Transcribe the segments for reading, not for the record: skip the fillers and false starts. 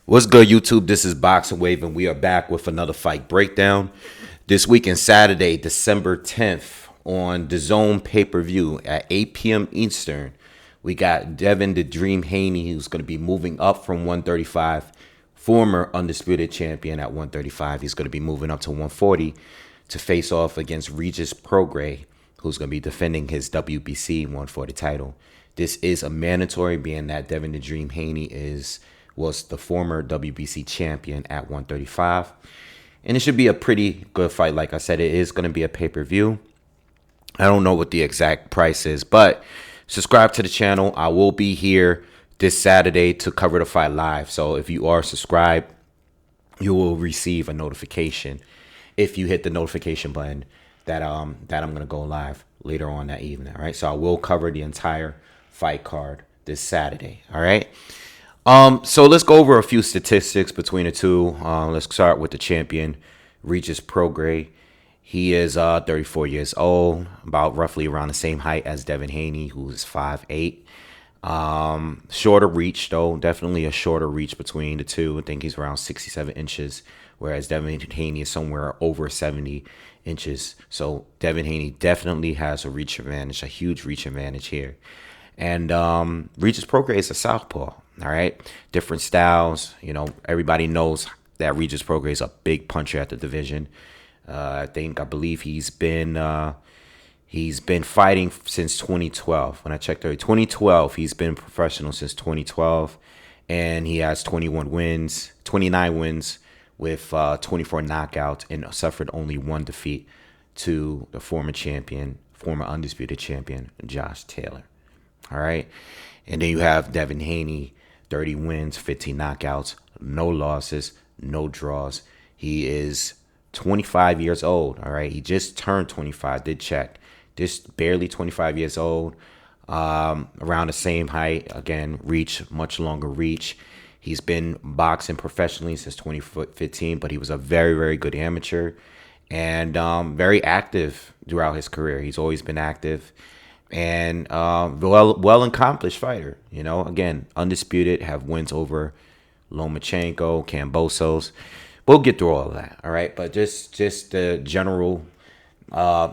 What's good, YouTube? This is Boxingwave, and we are back with another fight breakdown. This weekend, Saturday, December 10th, on dazn pay-per-view at 8 p.m. Eastern, we got Devin the Dream Haney, who's going to be moving up from 135, former undisputed champion at 135. He's going to be moving up to 140 to face off against Regis Prograis, who's going to be defending his WBC 140 title. This is a mandatory, being that Devin the Dream Haney was the former WBC champion at 135. And it should be a pretty good fight. Like I said, it is going to be a pay-per-view. I don't know what the exact price is, but subscribe to the channel. I will be here this Saturday to cover the fight live. So if you are subscribed, you will receive a notification if you hit the notification button that I'm going to go live later on that evening. All right. So I will cover the entire fight card this Saturday. All right. So let's go over a few statistics between the two. Let's start with the champion, Regis Prograis. He is 34 years old, about roughly around the same height as Devin Haney, who is 5'8". Shorter reach, though, definitely a shorter reach between the two. I think he's around 67 inches, whereas Devin Haney is somewhere over 70 inches. So Devin Haney definitely has a reach advantage, a huge reach advantage here. And Regis Prograis is a southpaw. All right, different styles. You know, everybody knows that Regis Prograis is a big puncher at the division. I believe he's been fighting since 2012. When I checked 2012, he's been professional since 2012, and he has 29 wins with 24 knockouts, and suffered only one defeat to the former undisputed champion, Josh Taylor. All right, and then you have Devin Haney. 30 wins, 15 knockouts, no losses, no draws. He is 25 years old, all right? He just turned 25, did check. Just barely 25 years old, around the same height. Again, reach, much longer reach. He's been boxing professionally since 2015, but he was a very, very good amateur and very active throughout his career. He's always been active. And well accomplished fighter, you know, again, undisputed, have wins over Lomachenko, Kambosos. We'll get through all of that, all right? But just the general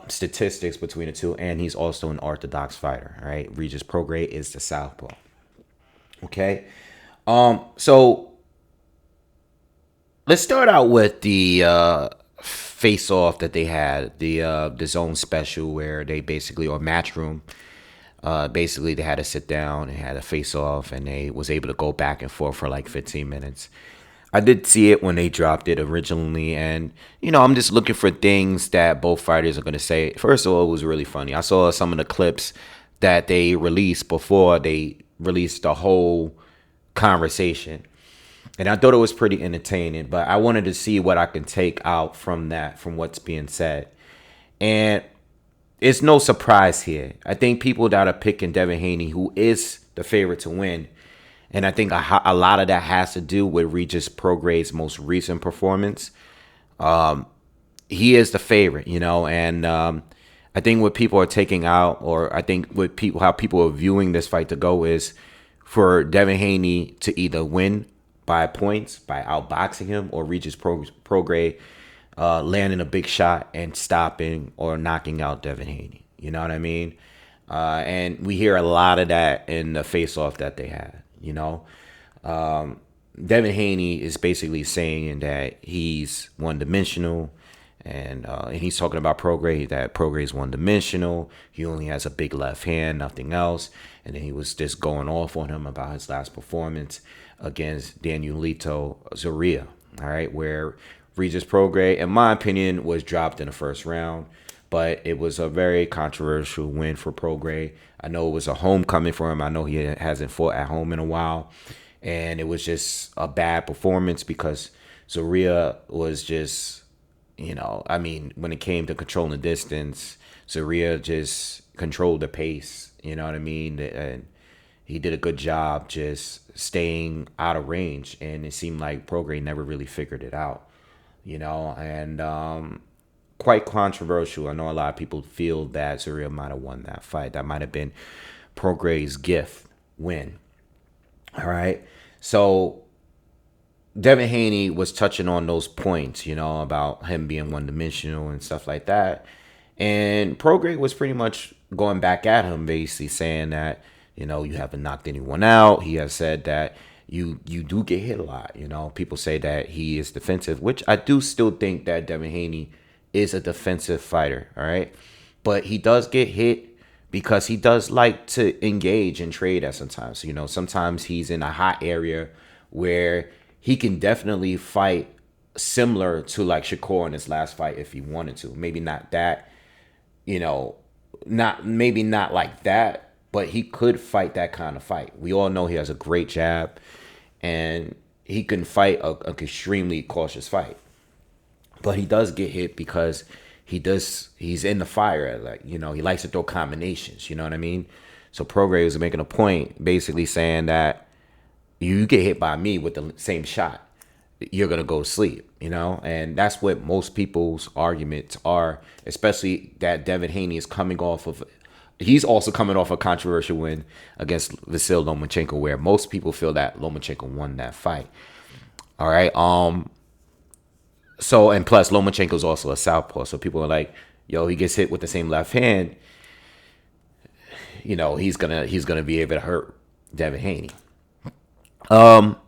statistics between the two, and he's also an orthodox fighter, all right? Regis Prograis is the southpaw. Okay, so let's start out with the face off that they had, the zone special, where they basically, or match room, basically they had to sit down and had a face off, and they was able to go back and forth for like 15 minutes. I did see it when they dropped it originally, and you know, I'm just looking for things that both fighters are going to say. First of all, it was really funny. I saw some of the clips that they released before they released the whole conversation, and I thought it was pretty entertaining, but I wanted to see what I can take out from that, from what's being said. And it's no surprise here. I think people that are picking Devin Haney, who is the favorite to win, and I think a lot of that has to do with Regis Prograis' most recent performance. He is the favorite, you know, and I think what people are taking out, or I think how people are viewing this fight to go, is for Devin Haney to either win by points, by outboxing him, or Regis Prograis landing a big shot and stopping or knocking out Devin Haney. You know what I mean? And we hear a lot of that in the face-off that they had, you know? Devin Haney is basically saying that he's one-dimensional, and he's talking about Prograis, that Prograis is one-dimensional. He only has a big left hand, nothing else. And then he was just going off on him about his last performance against Danielito Zaria, all right, where Regis Prograis, in my opinion, was dropped in the first round, but it was a very controversial win for Prograis. I know it was a homecoming for him. I know he hasn't fought at home in a while, and it was just a bad performance because Zaria was just, you know, I mean, when it came to controlling the distance, Zaria just controlled the pace, you know what I mean? And he did a good job just staying out of range, and it seemed like Prograis never really figured it out, you know, and quite controversial. I know a lot of people feel that Zaria might have won that fight. That might have been Prograis' gift win. All right. So Devin Haney was touching on those points, about him being one dimensional and stuff like that. And Prograis was pretty much going back at him, basically saying that, you haven't knocked anyone out. He has said that you do get hit a lot. People say that he is defensive, which I do still think that Devin Haney is a defensive fighter. All right. But he does get hit because he does like to engage and trade at sometimes. Sometimes he's in a hot area where he can definitely fight similar to like Shakur in his last fight if he wanted to. Maybe not that, not like that, but he could fight that kind of fight. We all know he has a great jab, and he can fight a extremely cautious fight. But he does get hit because he's in the fire. Like, he likes to throw combinations. You know what I mean? So Prograis was making a point, basically saying that you get hit by me with the same shot, you're gonna go to sleep. And that's what most people's arguments are, especially that Devin Haney is coming off of. He's also coming off a controversial win against Vasyl Lomachenko, where most people feel that Lomachenko won that fight. All right. So, and plus Lomachenko's also a southpaw, so people are like, yo, he gets hit with the same left hand, he's gonna be able to hurt Devin Haney. Well,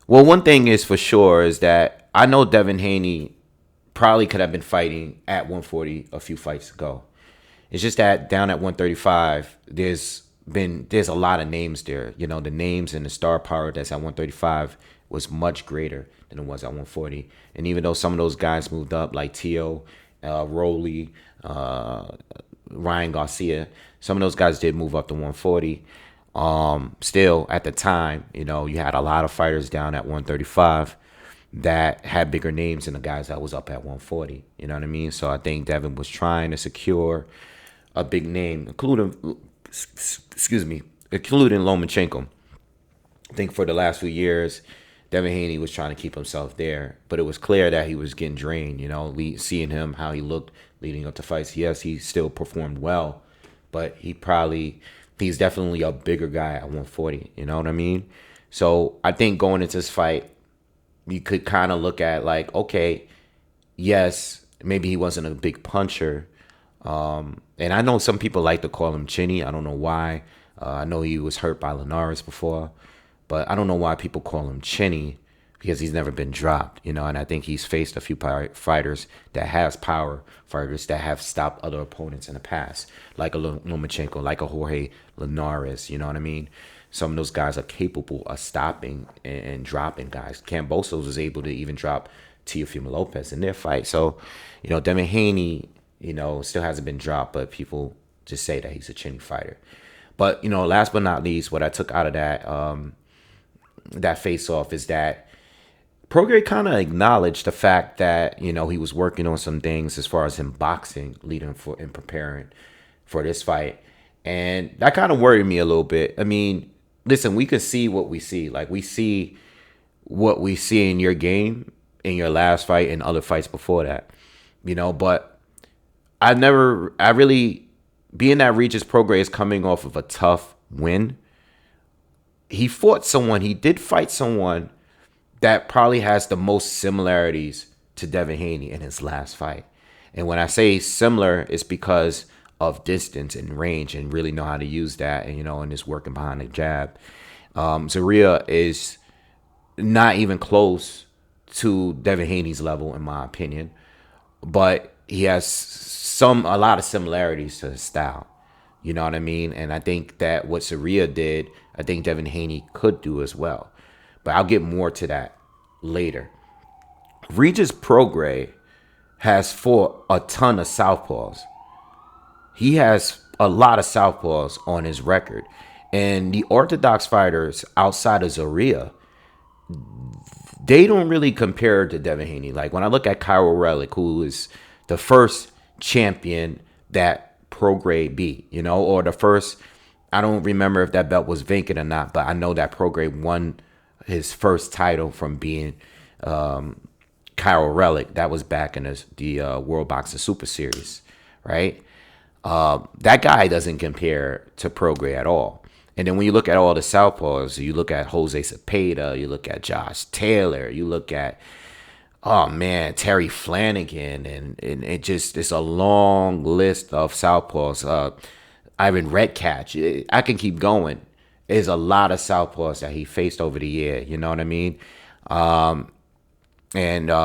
one thing is for sure is that I know Devin Haney probably could have been fighting at 140 a few fights ago. It's just that down at 135, there's a lot of names there. The names and the star power that's at 135 was much greater than it was at 140. And even though some of those guys moved up, like Tio, Rowley, Ryan Garcia, some of those guys did move up to 140. Still at the time, you had a lot of fighters down at 135 that had bigger names than the guys that was up at 140. You know what I mean? So I think Devin was trying to secure a big name, including Lomachenko. I think for the last few years, Devin Haney was trying to keep himself there, but it was clear that he was getting drained. Seeing him how he looked leading up to fights. Yes, he still performed well, but he's definitely a bigger guy at 140. You know what I mean? So I think going into this fight, you could kind of look at like, okay, yes, maybe he wasn't a big puncher. And I know some people like to call him chinny. I don't know why. I know he was hurt by Linares before, but I don't know why people call him chinny, because he's never been dropped, and I think he's faced a few fighters that has power, fighters that have stopped other opponents in the past, like a Lomachenko, like a Jorge Linares, you know what I mean? Some of those guys are capable of stopping and dropping guys. Kambosos was able to even drop Teofimo Lopez in their fight. So, Devin Haney, still hasn't been dropped, but people just say that he's a chinny fighter. But, last but not least, what I took out of that face-off is that Prograis kind of acknowledged the fact that, he was working on some things as far as him boxing, leading for and preparing for this fight. And that kind of worried me a little bit. I mean, listen, we can see what we see. Like, we see what we see in your game, in your last fight, and other fights before that. But being that Regis Prograis is coming off of a tough win, he did fight someone that probably has the most similarities to Devin Haney in his last fight. And when I say similar, it's because of distance and range and really know how to use that, and and is working behind the jab. Zaria is not even close to Devin Haney's level, in my opinion, but he has a lot of similarities to his style. You know what I mean? And I think that what Zaria did, I think Devin Haney could do as well. But I'll get more to that later. Regis Prograis has fought a ton of southpaws. He has a lot of southpaws on his record. And the orthodox fighters outside of Zaria, they don't really compare to Devin Haney. Like, when I look at Kyle Relic, who is the first champion that Prograis beat, or the first, I don't remember if that belt was vacant or not, but I know that Prograis won his first title from being Kyle Relic. That was back in the World Boxing Super Series, right? That guy doesn't compare to Prograis at all. And then when you look at all the southpaws, you look at Jose Cepeda, you look at Josh Taylor, you look at, oh man, Terry Flanagan, and it's a long list of southpaws. Ivan Redcatch, I can keep going. There's a lot of southpaws that he faced over the year. You know what I mean? And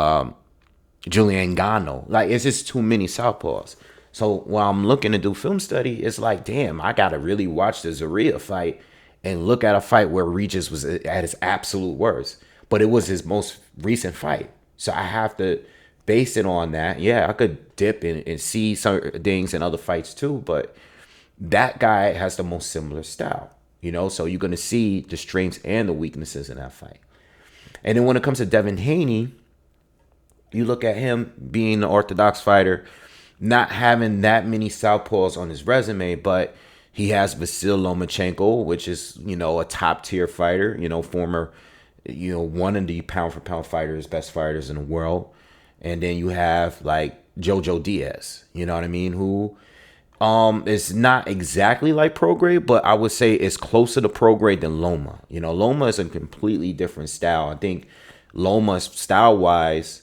Julian Gano, like it's just too many southpaws. So while I'm looking to do film study, it's like, damn, I gotta really watch the Zaria fight and look at a fight where Regis was at his absolute worst, but it was his most recent fight. So I have to base it on that. Yeah, I could dip and see some things in other fights too, but that guy has the most similar style, you know? So you're going to see the strengths and the weaknesses in that fight. And then when it comes to Devin Haney, you look at him being an orthodox fighter, not having that many southpaws on his resume, but he has Vasyl Lomachenko, which is, you know, a top tier fighter, you know, former, you know, one of the pound for pound fighters, best fighters in the world. And then you have like JoJo Diaz, you know what I mean, who is not exactly like Prograis, but I would say it's closer to Prograis than Loma. You know, Loma is a completely different style. I think Loma's style wise,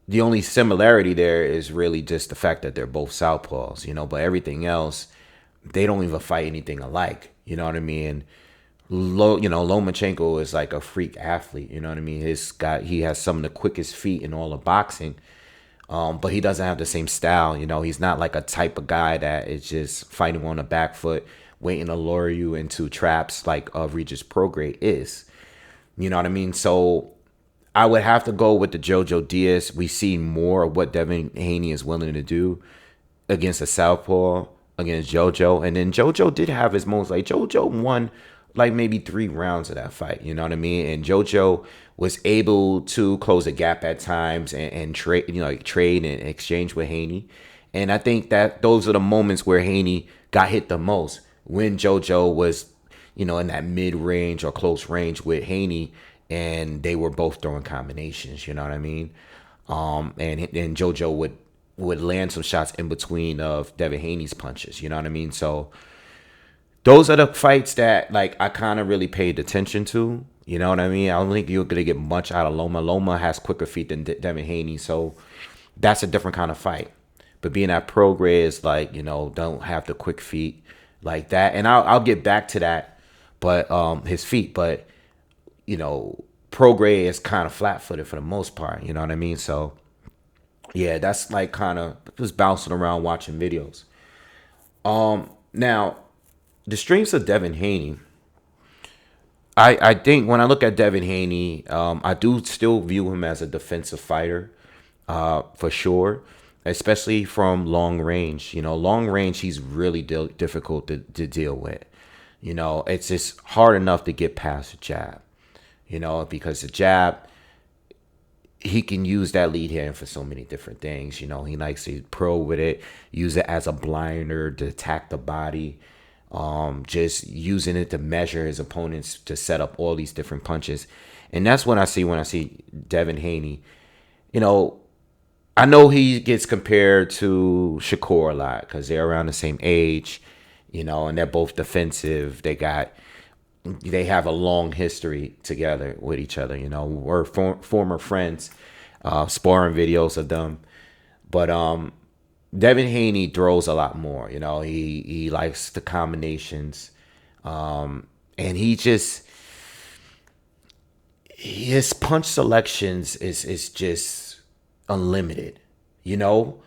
the only similarity there is really just the fact that they're both southpaws, you know, but everything else, they don't even fight anything alike. You know what I mean? Lomachenko is like a freak athlete. You know what I mean? He has some of the quickest feet in all of boxing. But he doesn't have the same style. You know, he's not like a type of guy that is just fighting on the back foot, waiting to lure you into traps like Regis Prograis is. You know what I mean? So I would have to go with the JoJo Diaz. We see more of what Devin Haney is willing to do against a southpaw, against JoJo. And then JoJo did have his moments. Like JoJo won like maybe 3 rounds of that fight. You know what I mean? And JoJo was able to close a gap at times and trade, you know, like trade and exchange with Haney. And I think that those are the moments where Haney got hit the most, when JoJo was, you know, in that mid-range or close range with Haney, and they were both throwing combinations, you know what I mean? And JoJo would land some shots in between of Devin Haney's punches, you know what I mean? So those are the fights that like I kind of really paid attention to. You know what I mean? I don't think you're gonna get much out of Loma. Loma has quicker feet than Devin Haney, so that's a different kind of fight. But being at Prograis is like, you know, don't have the quick feet like that. And I'll get back to that, but his feet. But you know, Prograis is kind of flat-footed for the most part. You know what I mean? So yeah, that's like kind of just bouncing around watching videos. Now the strengths of Devin Haney. I think when I look at Devin Haney, I do still view him as a defensive fighter, for sure, especially from long range. You know, long range, he's really difficult to deal with. You know, it's just hard enough to get past the jab, you know, because the jab, he can use that lead hand for so many different things. You know, he likes to pro with it, use it as a blinder to attack the body. Just using it to measure his opponents to set up all these different punches. And that's when I see Devin Haney. You know, I know he gets compared to Shakur a lot because they're around the same age, you know, and they're both defensive. They have a long history together with each other, you know. We're former friends, sparring videos of them. But Devin Haney throws a lot more, you know. He likes the combinations, and his punch selections is just unlimited, you know.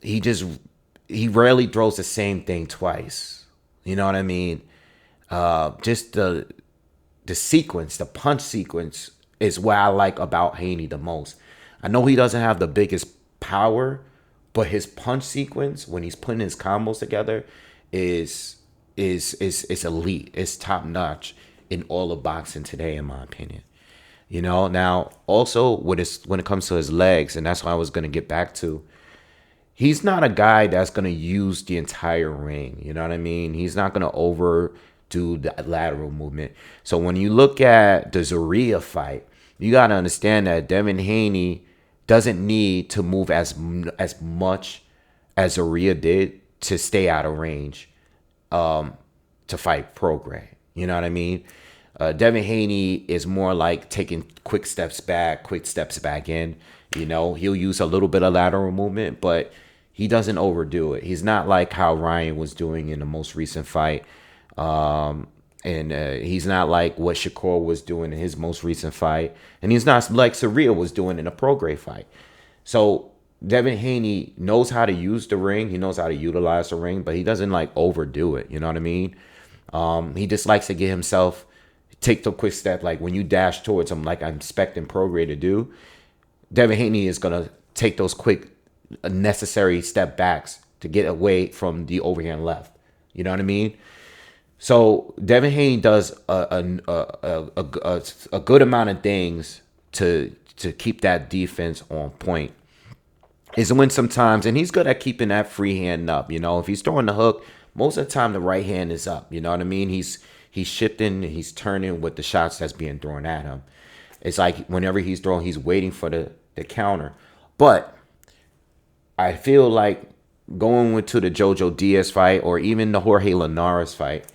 He rarely throws the same thing twice, you know what I mean. Just the sequence, the punch sequence, is what I like about Haney the most. I know he doesn't have the biggest power, but his punch sequence when he's putting his combos together is elite. It's top notch in all of boxing today, in my opinion. You know, now also when it comes to his legs, and that's what I was gonna get back to. He's not a guy that's gonna use the entire ring. You know what I mean? He's not gonna overdo the lateral movement. So when you look at the Zaria fight, you gotta understand that Devin Haney doesn't need to move as much as Zaria did to stay out of range, to to fight Prograis. You know what I mean? Devin Haney is more like taking quick steps back in. You know, he'll use a little bit of lateral movement, but he doesn't overdo it. He's not like how Ryan was doing in the most recent fight. And he's not like what Shakur was doing in his most recent fight. And he's not like Zaria was doing in a Prograis fight. So Devin Haney knows how to use the ring. He knows how to utilize the ring, but he doesn't like overdo it. You know what I mean? He just likes to get himself, take the quick step. Like when you dash towards him, like I'm expecting Prograis to do, Devin Haney is going to take those quick, necessary step backs to get away from the overhand left. You know what I mean? So Devin Haney does a good amount of things to keep that defense on point. Is when sometimes, and he's good at keeping that free hand up. You know, if he's throwing the hook, most of the time the right hand is up. You know what I mean? He's shifting, he's turning with the shots that's being thrown at him. It's like whenever he's throwing, he's waiting for the counter. But I feel like going into the JoJo Diaz fight or even the Jorge Linares fight,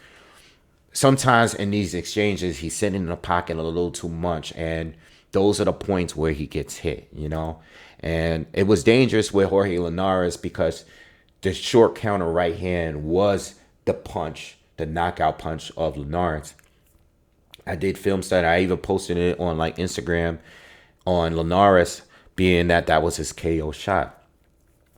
sometimes in these exchanges, he's sitting in the pocket a little too much. And those are the points where he gets hit, you know. And it was dangerous with Jorge Linares because the short counter right hand was the punch, the knockout punch of Linares. I did film study. I even posted it on like Instagram on Linares, being that was his KO shot.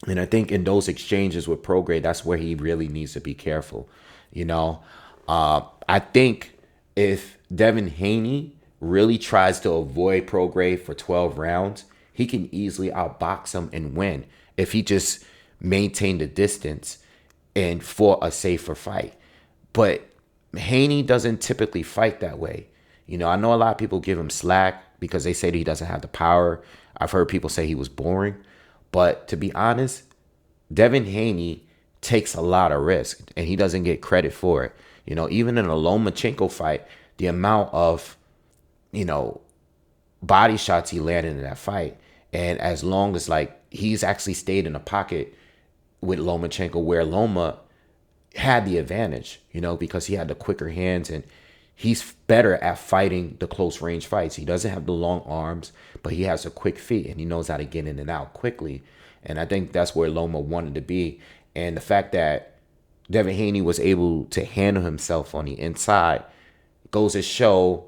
And I think in those exchanges with Prograis, that's where he really needs to be careful. You know, I think if Devin Haney really tries to avoid Prograis for 12 rounds, he can easily outbox him and win if he just maintained the distance and fought a safer fight. But Haney doesn't typically fight that way. You know, I know a lot of people give him slack because they say that he doesn't have the power. I've heard people say he was boring. But to be honest, Devin Haney takes a lot of risk and he doesn't get credit for it. You know, even in a Lomachenko fight, the amount of, you know, body shots he landed in that fight. And as long as like he's actually stayed in the pocket with Lomachenko, where Loma had the advantage, you know, because he had the quicker hands and he's better at fighting the close range fights. He doesn't have the long arms, but he has a quick feet and he knows how to get in and out quickly. And I think that's where Loma wanted to be. And the fact that Devin Haney was able to handle himself on the inside goes to show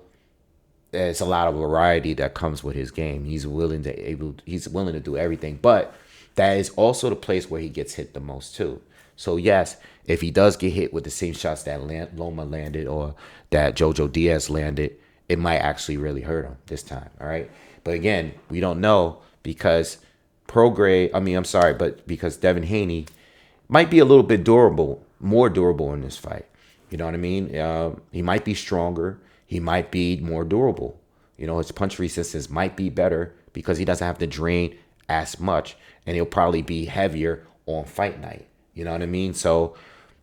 there's a lot of variety that comes with his game. He's willing to do everything, but that is also the place where he gets hit the most too. So yes, if he does get hit with the same shots that Loma landed or that JoJo Diaz landed, it might actually really hurt him this time. All right, but again, we don't know because because Devin Haney might be a little bit more durable in this fight. You know what I mean? He might be stronger. He might be more durable. You know, his punch resistance might be better because he doesn't have to drain as much, and he'll probably be heavier on fight night. You know what I mean? So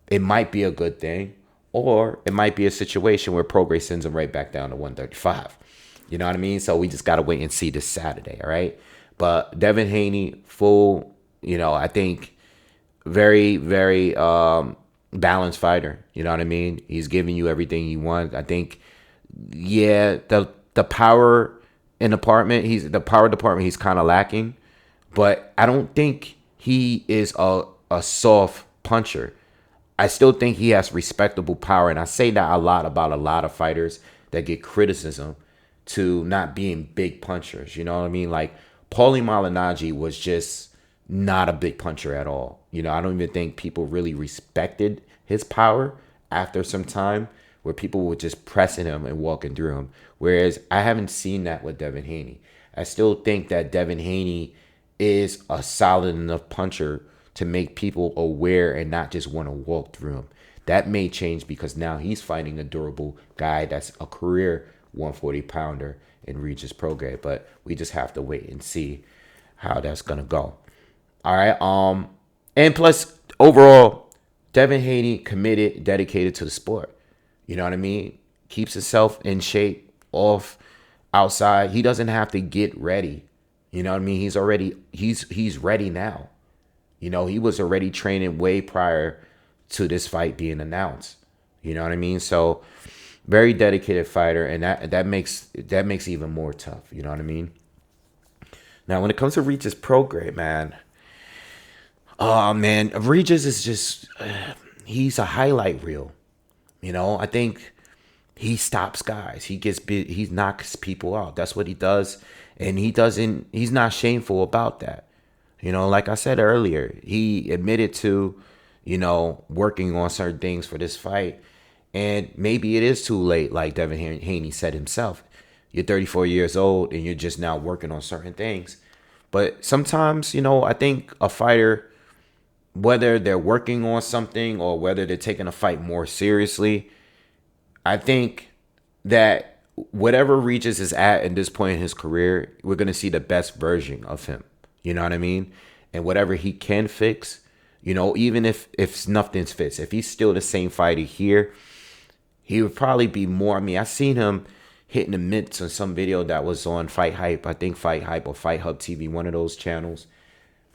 it might be a good thing, or it might be a situation where Prograis sends him right back down to 135. You know what I mean? So we just got to wait and see this Saturday, all right? But Devin Haney, full, you know, I think very, very balanced fighter. You know what I mean? He's giving you everything you want. I think, yeah, the power department, he's kind of lacking, but I don't think he is a soft puncher. I still think he has respectable power, and I say that a lot about a lot of fighters that get criticism to not being big punchers. You know what I mean? Like Paulie Malignaggi was just not a big puncher at all. You know, I don't even think people really respected his power after some time, where people were just pressing him and walking through him. Whereas I haven't seen that with Devin Haney. I still think that Devin Haney is a solid enough puncher to make people aware and not just want to walk through him. That may change because now he's fighting a durable guy that's a career 140-pounder in Regis Prograis. But we just have to wait and see how that's going to go. All right. And plus, overall, Devin Haney committed, dedicated to the sport. You know what I mean? Keeps himself in shape, off, outside. He doesn't have to get ready. You know what I mean? He's ready now. You know, he was already training way prior to this fight being announced. You know what I mean? So very dedicated fighter, and that makes it even more tough. You know what I mean? Now, when it comes to Regis Prograis, man, oh man, Regis is just he's a highlight reel. I think he stops guys. He knocks people out. That's what he does, and he's not shameful about that. Like I said earlier, he admitted to, working on certain things for this fight. And maybe it is too late, like Devin Haney said himself. You're 34 years old and you're just now working on certain things. But sometimes, I think a fighter, whether they're working on something or whether they're taking a fight more seriously, I think that whatever Regis is at this point in his career, we're going to see the best version of him. You know what I mean? And whatever he can fix, even if nothing's fixed, if he's still the same fighter here, he would probably be more. I mean, I seen him hitting the mitts on some video that was on Fight Hype. I think Fight Hype or Fight Hub TV, one of those channels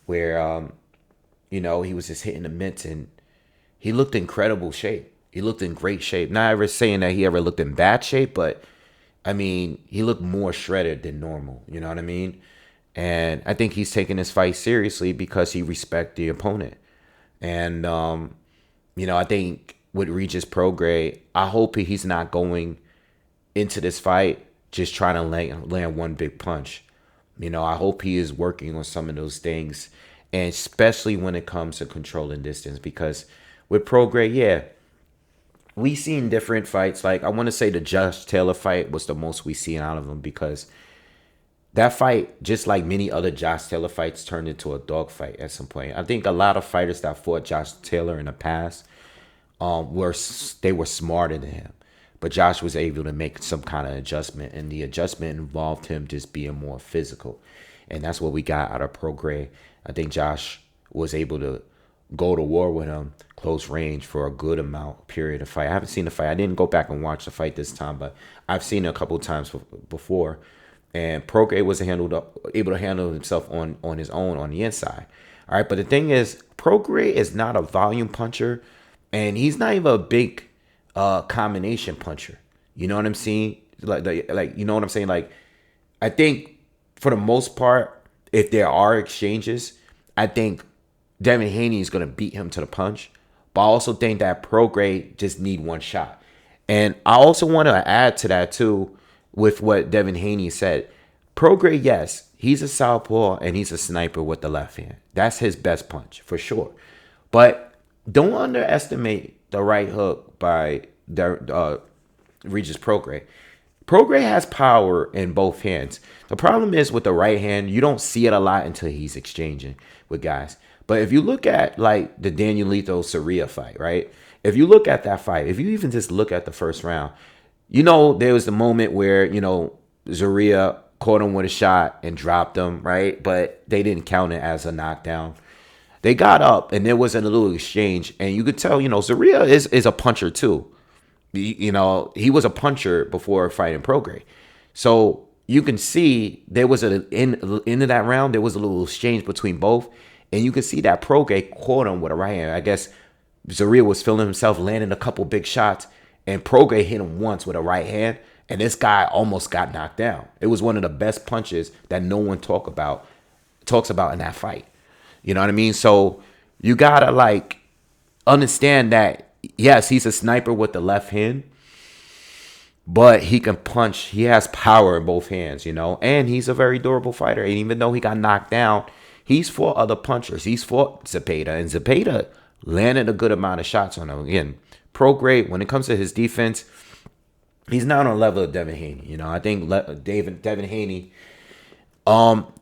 where, he was just hitting the mitts and he looked in incredible shape. He looked in great shape. Not ever saying that he ever looked in bad shape, but I mean, he looked more shredded than normal. You know what I mean? And I think he's taking this fight seriously because he respects the opponent. And, I think with Regis Prograis, I hope he's not going into this fight just trying to land one big punch. I hope he is working on some of those things, and especially when it comes to controlling distance. Because with Prograis, yeah, we seen different fights. Like I want to say the Josh Taylor fight was the most we seen out of him, because that fight, just like many other Josh Taylor fights, turned into a dogfight at some point. I think a lot of fighters that fought Josh Taylor in the past were smarter than him, but Josh was able to make some kind of adjustment, and the adjustment involved him just being more physical, and that's what we got out of Prograis. I think Josh was able to go to war with him close range for a good period of fight. I haven't seen the fight. I didn't go back and watch the fight this time, but I've seen it a couple of times before. And Prograis was able to handle himself on his own on the inside. All right, but the thing is, Prograis is not a volume puncher, and he's not even a big combination puncher. You know what I'm saying? Like you know what I'm saying? Like, I think for the most part, if there are exchanges, I think Devin Haney is going to beat him to the punch. But I also think that Prograis just need one shot. And I also want to add to that too, with what Devin Haney said. Prograis, yes, he's a southpaw and he's a sniper with the left hand. That's his best punch for sure. But don't underestimate the right hook by Regis Prograis. Prograis has power in both hands. The problem is with the right hand, you don't see it a lot until he's exchanging with guys. But if you look at like the Danielito Zaria fight, right? If you look at that fight, if you even just look at the first round, there was the moment where, Zaria caught him with a shot and dropped him, right? But they didn't count it as a knockdown. They got up and there was a little exchange, and you could tell, Zaria is a puncher too. He was a puncher before fighting Prograis. So you can see there was into that round, there was a little exchange between both. And you can see that Prograis caught him with a right hand. I guess Zaria was feeling himself, landing a couple big shots, and Prograis hit him once with a right hand, and this guy almost got knocked down. It was one of the best punches that no one talks about in that fight. You know what I mean? So you gotta understand that, yes, he's a sniper with the left hand, but he can punch. He has power in both hands, and he's a very durable fighter. And even though he got knocked down, he's fought other punchers. He's fought Zepeda, and Zepeda landed a good amount of shots on him. Again, Prograis, when it comes to his defense, he's not on the level of Devin Haney. I think Devin Haney,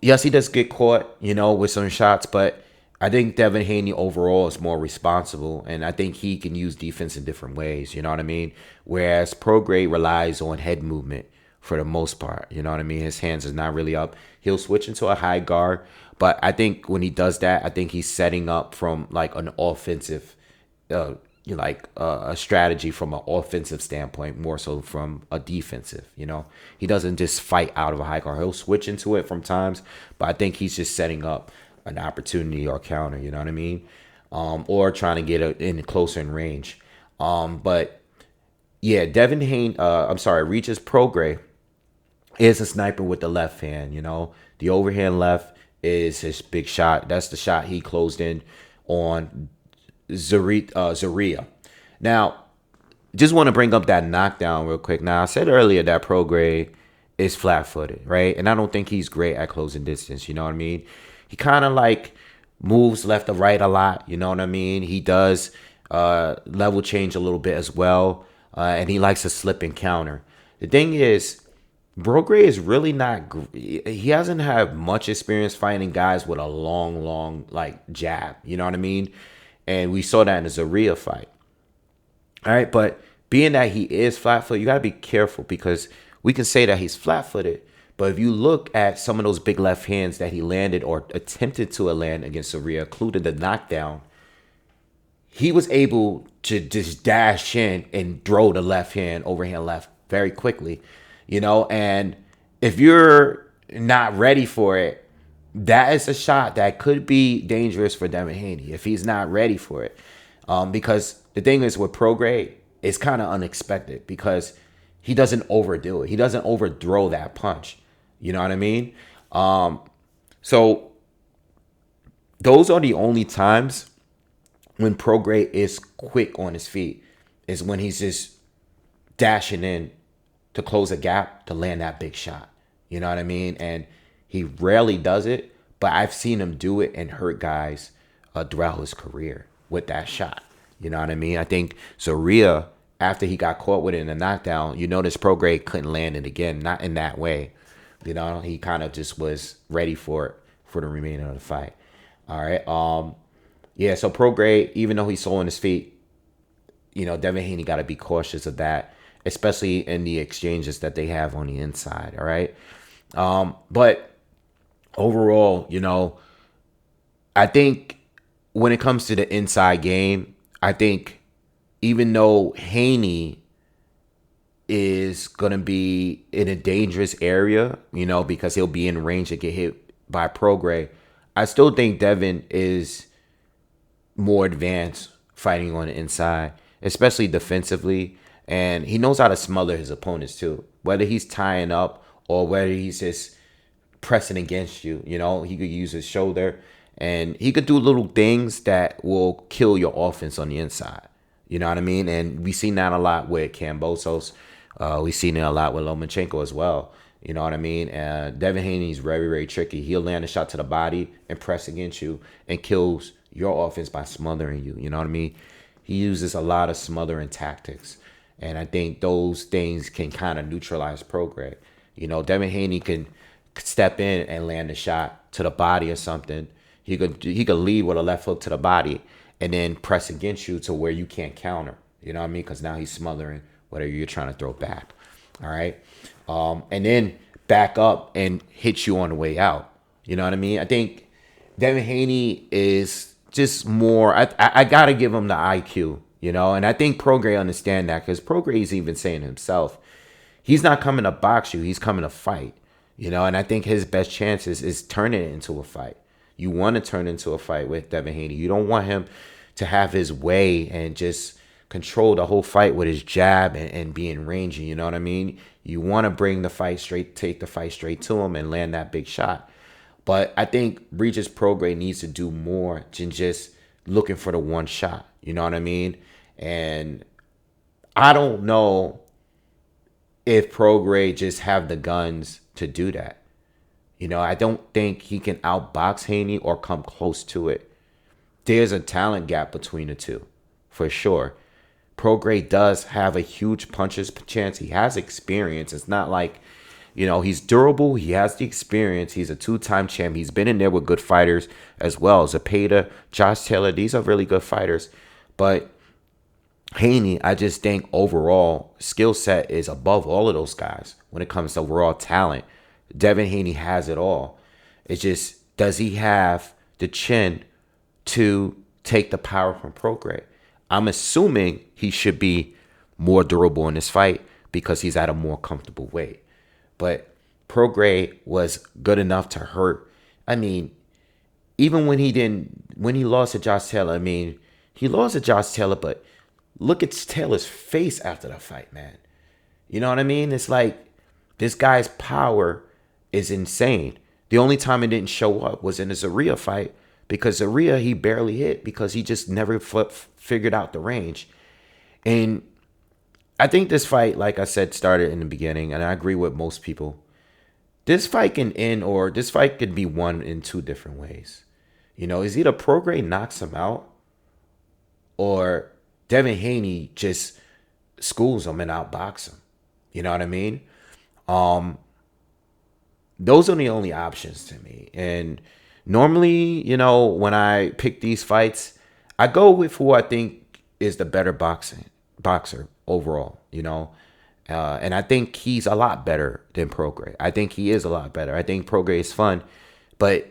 yes, he does get caught, with some shots, but I think Devin Haney overall is more responsible, and I think he can use defense in different ways. You know what I mean? Whereas Prograis relies on head movement for the most part. You know what I mean? His hands is not really up. He'll switch into a high guard, but I think when he does that, I think he's setting up from like an offensive, a strategy from an offensive standpoint, more so from a defensive. He doesn't just fight out of a high guard. He'll switch into it from times, but I think he's just setting up an opportunity or counter. You know what I mean? Or trying to get in closer in range. But yeah, Devin Haney, I'm sorry, Regis Prograis is a sniper with the left hand. You know, the overhand left is his big shot. That's the shot he closed in on Zaria. Now, just want to bring up that knockdown real quick. Now, I said earlier that Prograis is flat-footed, right? And I don't think he's great at closing distance. You know what I mean? He kind of like moves left to right a lot. You know what I mean? He does level change a little bit as well, and he likes to slip and counter. The thing is, Prograis is really not. He hasn't had much experience fighting guys with a long, like jab. You know what I mean? And we saw that in the Zaria fight. All right, but being that he is flat-footed, you got to be careful because we can say that he's flat-footed, but if you look at some of those big left hands that he landed or attempted to land against Zaria, including the knockdown, he was able to just dash in and throw the left hand, overhand left very quickly, you know, and if you're not ready for it, that is a shot that could be dangerous for Devin Haney if he's not ready for it. Because the thing is with Prograis, it's kind of unexpected because he doesn't overdo it. He doesn't overthrow that punch. You know what I mean? So those are the only times when Prograis is quick on his feet, is when he's just dashing in to close a gap to land that big shot. You know what I mean? And he rarely does it, but I've seen him do it and hurt guys throughout his career with that shot. You know what I mean? I think Zaria, after he got caught with it in the knockdown, you notice Prograis couldn't land it again, not in that way. You know, he kind of just was ready for it for the remainder of the fight. All right. Yeah, so Prograis, even though he's slow on his feet, you know, Devin Haney got to be cautious of that, especially in the exchanges that they have on the inside. All right. But overall, you know, I think when it comes to the inside game, I think even though Haney is going to be in a dangerous area, you know, because he'll be in range to get hit by Prograis, I still think Devin is more advanced fighting on the inside, especially defensively. And he knows how to smother his opponents too, whether he's tying up or whether he's just pressing against you. You know, he could use his shoulder and he could do little things that will kill your offense on the inside. You know what I mean? And we've seen that a lot with Kambosos. We've seen it a lot with Lomachenko as well. You know what I mean? Devin Haney's very, very tricky. He'll land a shot to the body and press against you and kills your offense by smothering you. You know what I mean? He uses a lot of smothering tactics. And I think those things can kind of neutralize Prograis. You know, Devin Haney can step in and land a shot to the body or something. He could lead with a left hook to the body and then press against you to where you can't counter. You know what I mean? Because now he's smothering whatever you're trying to throw back. All right. And then back up and hit you on the way out. You know what I mean? I think Devin Haney is just more, I got to give him the IQ, you know, and I think Prograis understand that because Prograis is even saying himself, he's not coming to box you. He's coming to fight, you know, and I think his best chances is turning it into a fight. You want to turn into a fight with Devin Haney. You don't want him to have his way and just control the whole fight with his jab and being rangy. You know what I mean? You want to bring the fight straight, take the fight straight to him and land that big shot. But I think Regis Prograis needs to do more than just looking for the one shot. You know what I mean? And I don't know if Prograis just have the guns to do that. You know, I don't think he can outbox Haney or come close to it. There's a talent gap between the two, for sure. Prograis does have a huge puncher's chance. He has experience. It's not like, you know, he's durable. He has the experience. He's a two-time champ. He's been in there with good fighters as well. Zepeda, Josh Taylor, these are really good fighters. But Haney, I just think overall skill set is above all of those guys when it comes to overall talent. Devin Haney has it all. It's just, does he have the chin to take the power from Prograis? I'm assuming he should be more durable in this fight because he's at a more comfortable weight. But Prograis was good enough to hurt. I mean, even when he lost to Josh Taylor, I mean, he lost to Josh Taylor, but Look at Taylor's face after the fight, man. You know what I mean? It's like this guy's power is insane. The only time it didn't show up was in the Zaria fight because Zaria he barely hit because he just never figured out the range. And I think this fight, like I said, started in the beginning, and I agree with most people. This fight can end, or this fight could be won in two different ways. You know, is either Prograis knocks him out, or Devin Haney just schools him and outbox him. You know what I mean? Those are the only options to me. And normally, you know, when I pick these fights, I go with who I think is the better boxer overall, you know. And I think he's a lot better than Prograis. I think he is a lot better. I think Prograis is fun, but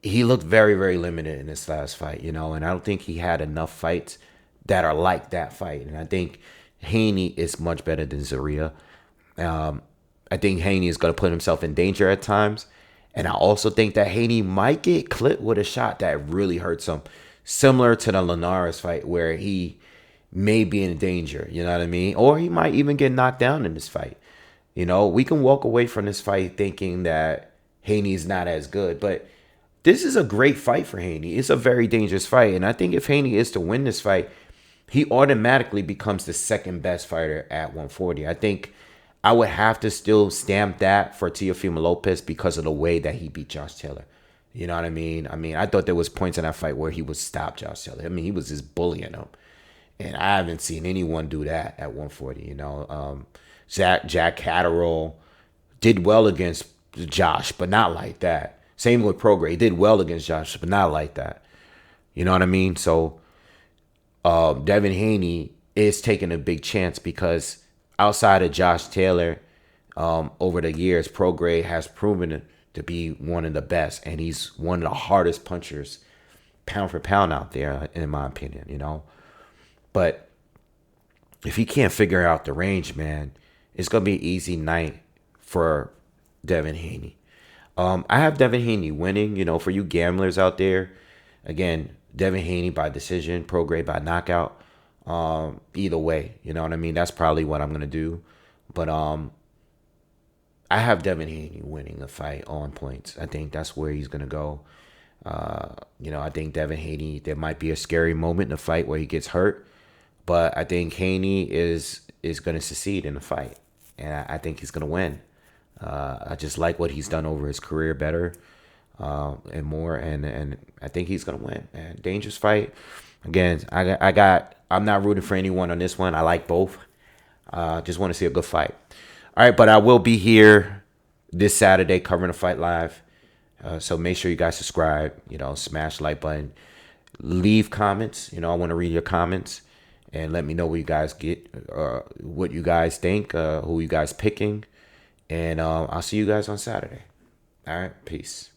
he looked very, very limited in this last fight, you know, and I don't think he had enough fights that are like that fight. And I think Haney is much better than Zaria. I think Haney is going to put himself in danger at times. And I also think that Haney might get clipped with a shot that really hurts him, similar to the Linares fight where he may be in danger, you know what I mean? Or he might even get knocked down in this fight. You know, we can walk away from this fight thinking that Haney's not as good, but this is a great fight for Haney. It's a very dangerous fight. And I think if Haney is to win this fight, he automatically becomes the second best fighter at 140. I think I would have to still stamp that for Teofimo Lopez because of the way that he beat Josh Taylor. You know what I mean? I thought there was points in that fight where he would stop Josh Taylor. I mean, he was just bullying him. And I haven't seen anyone do that at 140, you know. Jack Catterall did well against Josh, but not like that. Same with Prograis. He did well against Josh, but not like that. You know what I mean? So Devin Haney is taking a big chance because outside of Josh Taylor, over the years, Prograis has proven to be one of the best, and he's one of the hardest punchers, pound for pound, out there, in my opinion. You know, but if he can't figure out the range, man, it's gonna be an easy night for Devin Haney. I have Devin Haney winning. You know, for you gamblers out there, again, Devin Haney by decision, Prograis by knockout. Either way, you know what I mean? That's probably what I'm gonna do. But I have Devin Haney winning the fight on points. I think that's where he's gonna go. You know, I think Devin Haney, there might be a scary moment in the fight where he gets hurt, but I think Haney is gonna succeed in the fight, and I think he's gonna win. I just like what he's done over his career better and more, and I think he's gonna win. And dangerous fight. Again, I'm not rooting for anyone on this one. I like both. Just want to see a good fight. All right, but I will be here this Saturday covering the fight live. So make sure you guys subscribe. You know, smash the like button. Leave comments. You know, I want to read your comments and let me know what you guys get, what you guys think, who you guys picking. And I'll see you guys on Saturday. All right, peace.